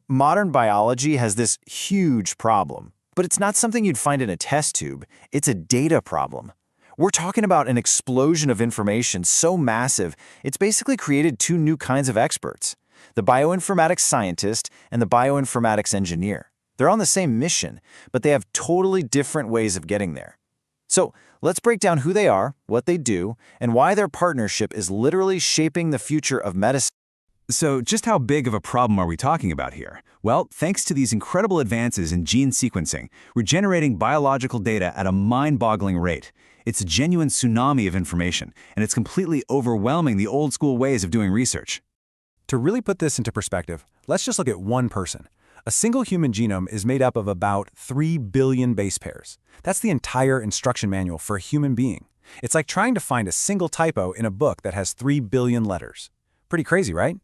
Modern biology has this huge problem, but it's not something you'd find in a test tube. It's a data problem. We're talking about an explosion of information so massive, it's basically created two new kinds of experts, the Bioinformatics Scientist and the Bioinformatics Engineer. They're on the same mission, but they have totally different ways of getting there. So let's break down who they are, what they do, and why their partnership is literally shaping the future of medicine. So just how big of a problem are we talking about here? Well, thanks to these incredible advances in gene sequencing, we're generating biological data at a mind-boggling rate. It's a genuine tsunami of information, and it's completely overwhelming the old-school ways of doing research. To really put this into perspective, let's just look at one person. A single human genome is made up of about 3 billion base pairs. That's the entire instruction manual for a human being. It's like trying to find a single typo in a book that has 3 billion letters. Pretty crazy, right?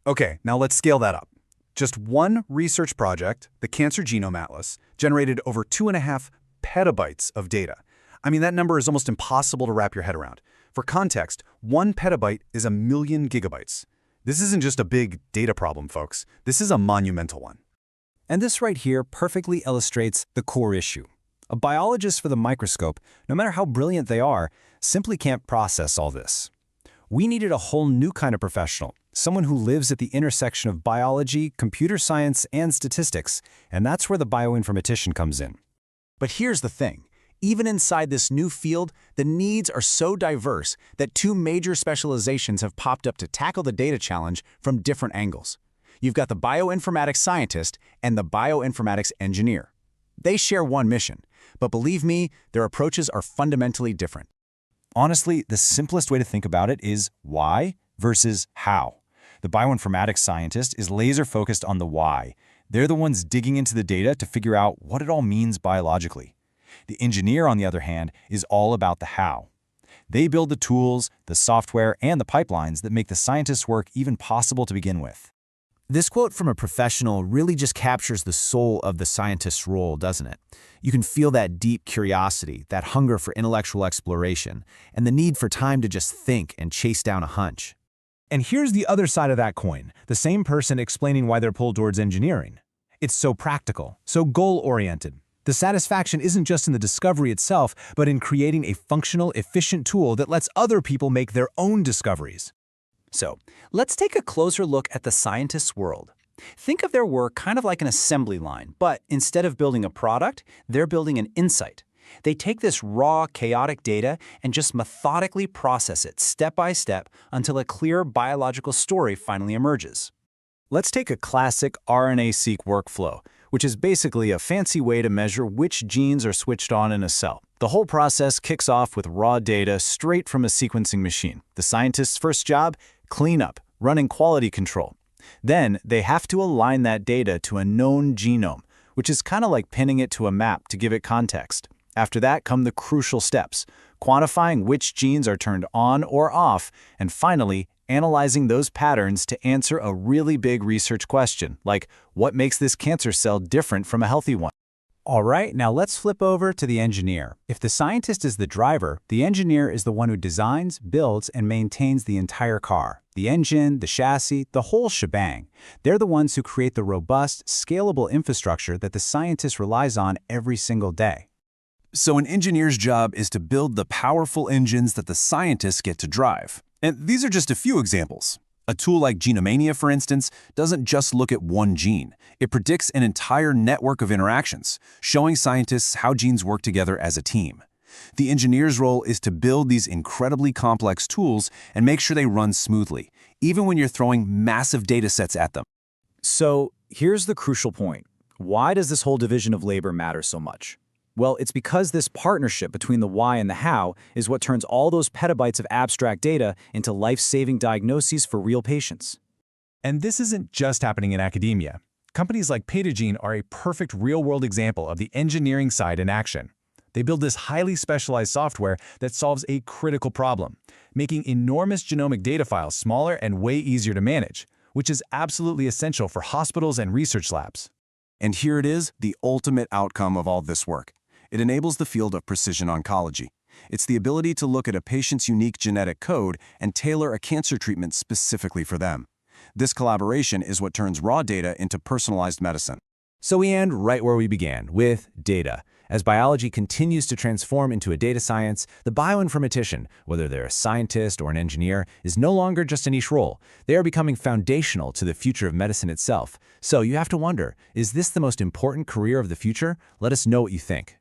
Okay, now let's scale that up. Just one research project, the Cancer Genome Atlas, generated over 2.5 petabytes of data. I mean, that number is almost impossible to wrap your head around. For context, 1 petabyte is 1 million gigabytes. This isn't just a big data problem, folks. This is a monumental one. And this right here perfectly illustrates the core issue. A biologist with a microscope, no matter how brilliant they are, simply can't process all this. We needed a whole new kind of professional, someone who lives at the intersection of biology, computer science, and statistics, and that's where the bioinformatician comes in. But here's the thing. Even inside this new field, the needs are so diverse that two major specializations have popped up to tackle the data challenge from different angles. You've got the Bioinformatics Scientist and the Bioinformatics Engineer. They share one mission, but believe me, their approaches are fundamentally different. Honestly, the simplest way to think about it is why versus how. The bioinformatics scientist is laser-focused on the why. They're the ones digging into the data to figure out what it all means biologically. The engineer, on the other hand, is all about the how. They build the tools, the software, and the pipelines that make the scientist's work even possible to begin with. This quote from a professional really just captures the soul of the scientist's role, doesn't it? You can feel that deep curiosity, that hunger for intellectual exploration, and the need for time to just think and chase down a hunch. And here's the other side of that coin, the same person explaining why they're pulled towards engineering. It's so practical, so goal-oriented. The satisfaction isn't just in the discovery itself, but in creating a functional, efficient tool that lets other people make their own discoveries. So, let's take a closer look at the scientist's world. Think of their work kind of like an assembly line, but instead of building a product, they're building an insight. They take this raw, chaotic data and just methodically process it step by step until a clear biological story finally emerges. Let's take a classic RNA-seq workflow, which is basically a fancy way to measure which genes are switched on in a cell. The whole process kicks off with raw data straight from a sequencing machine. The scientist's first job? Clean up, running quality control. Then they have to align that data to a known genome, which is kind of like pinning it to a map to give it context. After that come the crucial steps, quantifying which genes are turned on or off, and finally, analyzing those patterns to answer a really big research question, like what makes this cancer cell different from a healthy one? All right, now let's flip over to the engineer. If the scientist is the driver, the engineer is the one who designs, builds, and maintains the entire car. The engine, the chassis, the whole shebang. They're the ones who create the robust, scalable infrastructure that the scientist relies on every single day. So an engineer's job is to build the powerful engines that the scientists get to drive. And these are just a few examples. A tool like Genomania, for instance, doesn't just look at one gene. It predicts an entire network of interactions, showing scientists how genes work together as a team. The engineer's role is to build these incredibly complex tools and make sure they run smoothly, even when you're throwing massive data sets at them. So here's the crucial point. Why does this whole division of labor matter so much? Well, it's because this partnership between the why and the how is what turns all those petabytes of abstract data into life-saving diagnoses for real patients. And this isn't just happening in academia. Companies like Petagene are a perfect real-world example of the engineering side in action. They build this highly specialized software that solves a critical problem, making enormous genomic data files smaller and way easier to manage, which is absolutely essential for hospitals and research labs. And here it is, the ultimate outcome of all this work. It enables the field of precision oncology. It's the ability to look at a patient's unique genetic code and tailor a cancer treatment specifically for them. This collaboration is what turns raw data into personalized medicine. So we end right where we began, with data. As biology continues to transform into a data science, the bioinformatician, whether they're a scientist or an engineer, is no longer just a niche role. They are becoming foundational to the future of medicine itself. So you have to wonder, is this the most important career of the future? Let us know what you think.